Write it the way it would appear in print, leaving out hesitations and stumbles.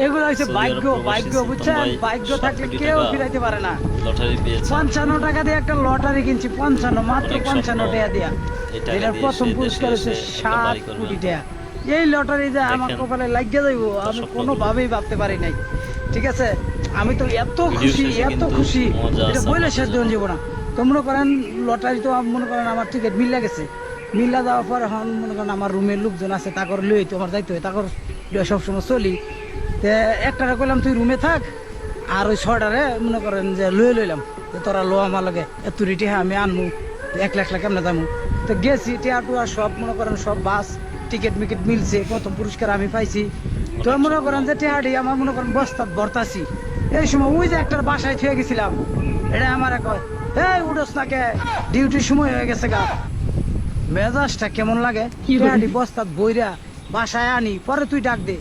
এগুলো হচ্ছে সৌদি ভাগ্য, আরব প্রবাসী ভাগ্য ছিলাম বুঝছেন, ভাই, ভাগ্য 7 থাকলে কোটি কেউ টাকা ফিরাইতে পারে না। লটারি পেয়েছে। 55 টাকা দিয়ে একটা লটারি কিনছি, 55, মাত্র অনেক 55 স্বপ্ন। টাকা দিয়া। এই টাকা এটার দিয়ে প্রথম সে দেশে পুরস্কার হচ্ছে এসে একটা 7 বাড়ি কোটি করবেন। টাকা। এই লটারি যে আমার দেখেন কপালে লাগিয়ে যাইব তার আমি স্বপ্নগুলো। কোনোভাবেই ভাবতে পারি নাই। ঠিক আছে, আমি তো এত ভিডিও খুশি, শেষে এত কিন্তু খুশি, মজা এটা আছে বলে আপনাদের শেষ দেওয়া জন্য। যাবো না। তো মনে করেন লটারি তো মনে করেন আমার টিকিট মিল্লা গেছে, মিল্লা দেওয়ার পর এখন মনে করেন আমার রুমের লোকজন আছে, তাকর লই তো আমার যাইতে হয়, তাকর সবসময় চলি। তে একটারে কইলাম তুই রুমে থাক, আর ওই 6টারে মনে করেন যে লয়ে লইলাম যে তোরা লো আমার লগে এত রিটি, হ্যাঁ আমি আনবো, 1 লাখ কেমনে যাবো। তো গেছি, টিয়া টুয়া সব মনে করেন সব বাস টিকিট মিকিট মিলছে, প্রথম পুরস্কার আমি পাইছি। তো অনেক মনে স্বপ্ন। করেন যে টিয়াটি আমার মনে করেন বস্তাত ভরতাছি। এই সময় ওই যে একটার বাসায় থুয়ে গেছিলাম, এটা আমার কয় এই উঠোস না কে, ডিউটির সময় হয়ে গেছে গা। মেজাজটা কেমন লাগে, টিয়াটি বস্তাত বইরা বাসায় আনি, পরে তুই ডাক দে।